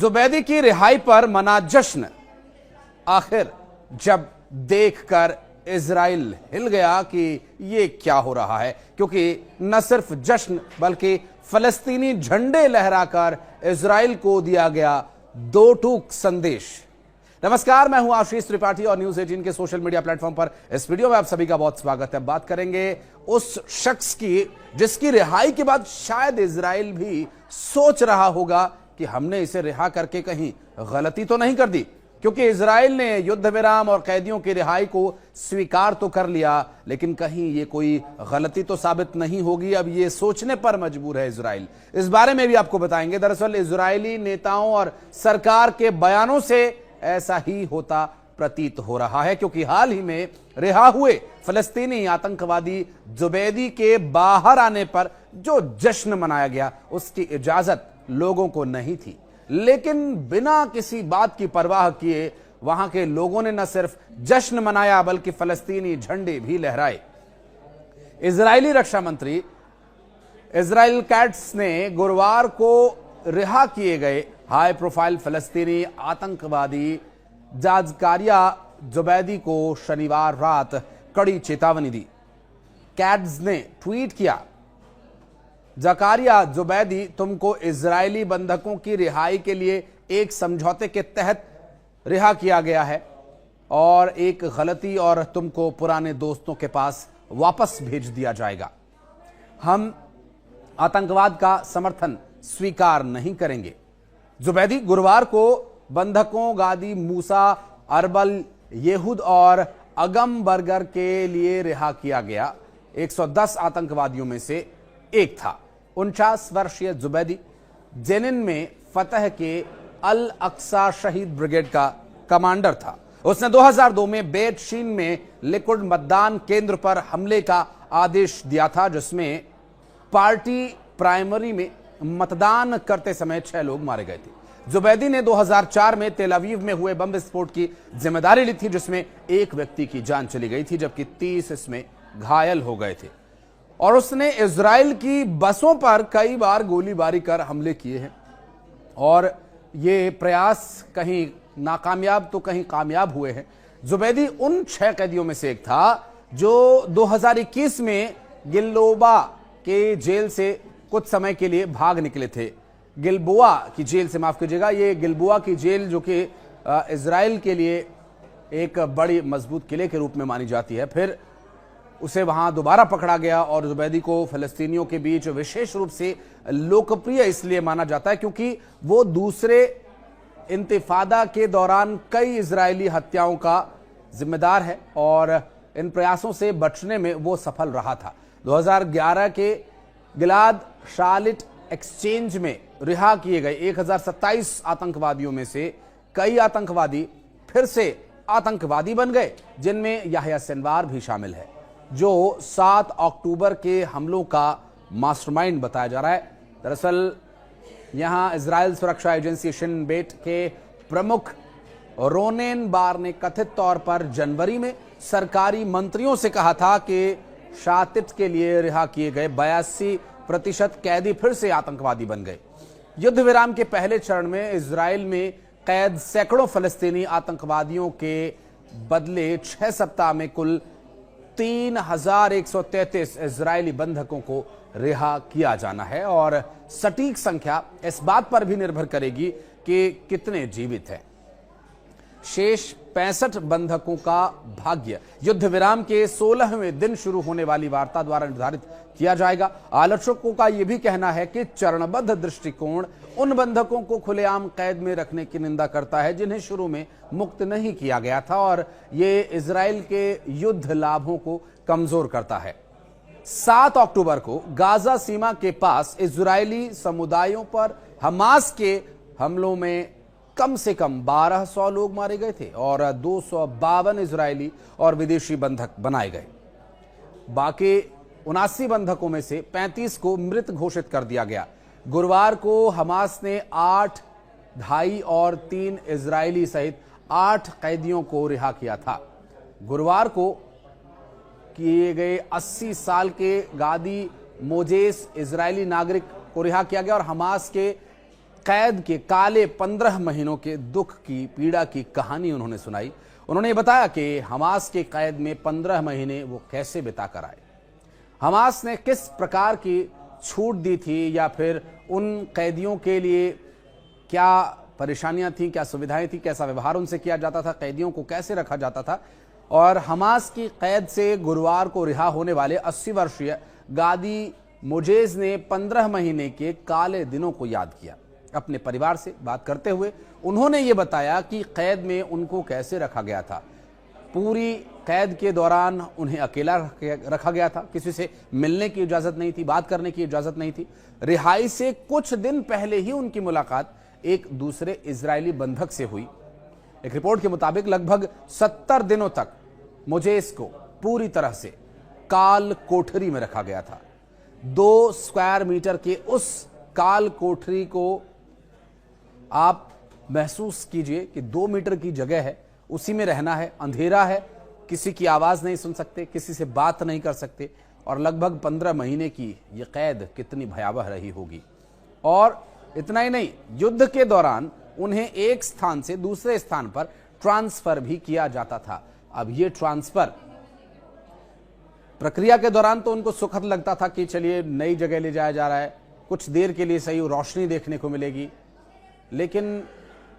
जुबैदी की रिहाई पर मना जश्न। आखिर जब देखकर इजराइल हिल गया कि ये क्या हो रहा है, क्योंकि न सिर्फ जश्न बल्कि फलस्तीनी झंडे लहराकर इजराइल को दिया गया दो टूक संदेश। नमस्कार, मैं हूं आशीष त्रिपाठी और न्यूज 18 के सोशल मीडिया प्लेटफॉर्म पर इस वीडियो में आप सभी का बहुत स्वागत है। बात करेंगे उस शख्स की जिसकी रिहाई के बाद शायद इजराइल भी सोच रहा होगा कि हमने इसे रिहा करके कहीं गलती तो नहीं कर दी, क्योंकि इजराइल ने युद्ध विराम और कैदियों की रिहाई को स्वीकार तो कर लिया, लेकिन कहीं ये कोई गलती तो साबित नहीं होगी। अब ये सोचने पर मजबूर है इजराइल। इस बारे में भी आपको बताएंगे। दरअसल इजरायली नेताओं और सरकार के बयानों से ऐसा ही होता प्रतीत हो रहा है, क्योंकि हाल ही में रिहा हुए फलस्तीनी आतंकवादी जुबैदी के बाहर आने पर जो जश्न मनाया गया उसकी इजाजत लोगों को नहीं थी, लेकिन बिना किसी बात की परवाह किए वहां के लोगों ने न सिर्फ जश्न मनाया बल्कि फलस्तीनी झंडे भी लहराए। इजरायली रक्षा मंत्री इजराइल कैट्स ने गुरुवार को रिहा किए गए हाई प्रोफाइल फलस्तीनी आतंकवादी जाकारिया जुबैदी को शनिवार रात कड़ी चेतावनी दी। कैट्स ने ट्वीट किया, जाकारिया जुबैदी, तुमको इजरायली बंधकों की रिहाई के लिए एक समझौते के तहत रिहा किया गया है और एक गलती और तुमको पुराने दोस्तों के पास वापस भेज दिया जाएगा। हम आतंकवाद का समर्थन स्वीकार नहीं करेंगे। जुबैदी गुरुवार को बंधकों गादी मूसा, अरबल, येहूद और अगम बर्गर के लिए रिहा किया गया 110 आतंकवादियों में से एक था। 49 वर्षीय जुबैदी जेनिन में फतह के अल अक्सा शहीद ब्रिगेड का कमांडर था। उसने 2002 में बेत शीन में लिकुड मतदान केंद्र पर हमले का आदेश दिया था, जिसमें पार्टी प्राइमरी में मतदान करते समय 6 लोग मारे गए थे। जुबैदी ने 2004 में तेल अवीव में हुए बम विस्फोट की जिम्मेदारी ली थी, जिसमें एक व्यक्ति की जान चली गई थी जबकि 30 इसमें घायल हो गए थे। और उसने इजराइल की बसों पर कई बार गोलीबारी कर हमले किए हैं और ये प्रयास कहीं नाकामयाब तो कहीं कामयाब हुए हैं। जुबैदी उन 6 कैदियों में से एक था जो 2021 में गिल्बोआ के जेल से कुछ समय के लिए भाग निकले थे। गिल्बोआ की जेल से, माफ कीजिएगा, ये गिल्बोआ की जेल जो कि इजराइल के लिए एक बड़ी मजबूत किले के रूप में मानी जाती है, फिर उसे वहां दोबारा पकड़ा गया। और जुबैदी को फलस्तीनियों के बीच विशेष रूप से लोकप्रिय इसलिए माना जाता है क्योंकि वो दूसरे इंतिफादा के दौरान कई इजरायली हत्याओं का जिम्मेदार है और इन प्रयासों से बचने में वो सफल रहा था। 2011 के गिलाद शालिट एक्सचेंज में रिहा किए गए 1027 आतंकवादियों में से कई आतंकवादी फिर से आतंकवादी बन गए, जिनमें याह्या सिनवार भी शामिल है, जो 7 अक्टूबर के हमलों का मास्टरमाइंड बताया जा रहा है। दरअसल यहां इजराइल सुरक्षा एजेंसी शिन बेट के प्रमुख रोनेन बार ने कथित तौर पर जनवरी में सरकारी मंत्रियों से कहा था कि शातिट के लिए रिहा किए गए 82% कैदी फिर से आतंकवादी बन गए। युद्ध विराम के पहले चरण में इजराइल में कैद सैकड़ों फलस्तीनी आतंकवादियों के बदले 6 सप्ताह में कुल 3133 इजरायली बंधकों को रिहा किया जाना है और सटीक संख्या इस बात पर भी निर्भर करेगी कि कितने जीवित हैं। शेष 65 बंधकों का भाग्य युद्ध विराम के 16वें दिन शुरू होने वाली वार्ता द्वारा निर्धारित किया जाएगा। आलोचकों का यह भी कहना है कि चरणबद्ध दृष्टिकोण उन बंधकों को खुलेआम कैद में रखने की निंदा करता है जिन्हें शुरू में मुक्त नहीं किया गया था, और ये इजराइल के युद्ध लाभों को कमजोर करता है। 7 अक्टूबर को गाजा सीमा के पास इजरायली समुदायों पर हमास के हमलों में कम से कम 1200 लोग मारे गए थे और 252 इजरायली और विदेशी बंधक बनाए गए। बाकी 79 बंधकों में से 35 को मृत घोषित कर दिया गया। गुरुवार को हमास ने 8 ढाई और 3 इजरायली सहित 8 कैदियों को रिहा किया था। गुरुवार को किए गए 80 साल के गादी मोजेस इजरायली नागरिक को रिहा किया गया और हमास के कैद के काले 15 महीनों के दुख की, पीड़ा की कहानी उन्होंने सुनाई। उन्होंने बताया कि हमास के कैद में 15 महीने वो कैसे बिताकर आए, हमास ने किस प्रकार की छूट दी थी, या फिर उन कैदियों के लिए क्या परेशानियां थी, क्या सुविधाएं थी, कैसा व्यवहार उनसे किया जाता था, कैदियों को कैसे रखा जाता था। और हमास की कैद से गुरुवार को रिहा होने वाले 80 वर्षीय गादी मोजेज ने 15 महीने के काले दिनों को याद किया। अपने परिवार से बात करते हुए उन्होंने ये बताया कि कैद में उनको कैसे रखा गया था। पूरी कैद के दौरान उन्हें अकेला रखा गया था, किसी से मिलने की इजाजत नहीं थी, बात करने की इजाजत नहीं थी। रिहाई से कुछ दिन पहले ही उनकी मुलाकात एक दूसरे इजरायली बंधक से हुई। एक रिपोर्ट के मुताबिक लगभग 70 दिनों तक मोजेस को पूरी तरह से काल कोठरी में रखा गया था। 2 स्क्वायर मीटर के उस काल कोठरी को आप महसूस कीजिए कि 2 मीटर की जगह है, उसी में रहना है, अंधेरा है, किसी की आवाज नहीं सुन सकते, किसी से बात नहीं कर सकते, और लगभग 15 महीने की यह कैद कितनी भयावह रही होगी। और इतना ही नहीं, युद्ध के दौरान उन्हें एक स्थान से दूसरे स्थान पर ट्रांसफर भी किया जाता था। अब यह ट्रांसफर प्रक्रिया के दौरान तो उनको सुखद लगता था कि चलिए नई जगह ले जाया जा रहा है, कुछ देर के लिए सही रोशनी देखने को मिलेगी, लेकिन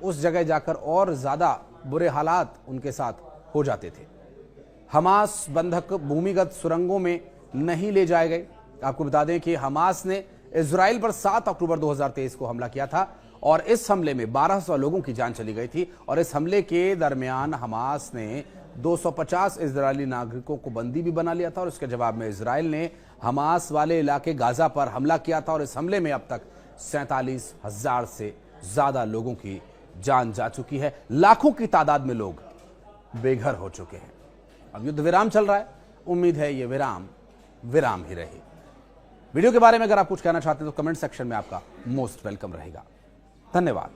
उस जगह जाकर और ज्यादा बुरे हालात उनके साथ हो जाते थे। हमास बंधक भूमिगत सुरंगों में नहीं ले जाए गए। आपको बता दें कि हमास ने इजराइल पर 7 अक्टूबर 2023 को हमला किया था, और इस हमले में 1200 लोगों की जान चली गई थी। और इस हमले के दरमियान हमास ने 250 इजरायली नागरिकों को बंदी भी बना लिया था, और इसके जवाब में इजराइल ने हमास वाले इलाके गाजा पर हमला किया था। और इस हमले में अब तक 47,000 से ज्यादा लोगों की जान जा चुकी है। लाखों की तादाद में लोग बेघर हो चुके हैं। अब युद्ध विराम चल रहा है, उम्मीद है ये विराम ही रहे। वीडियो के बारे में अगर आप कुछ कहना चाहते हैं तो कमेंट सेक्शन में आपका मोस्ट वेलकम रहेगा। धन्यवाद।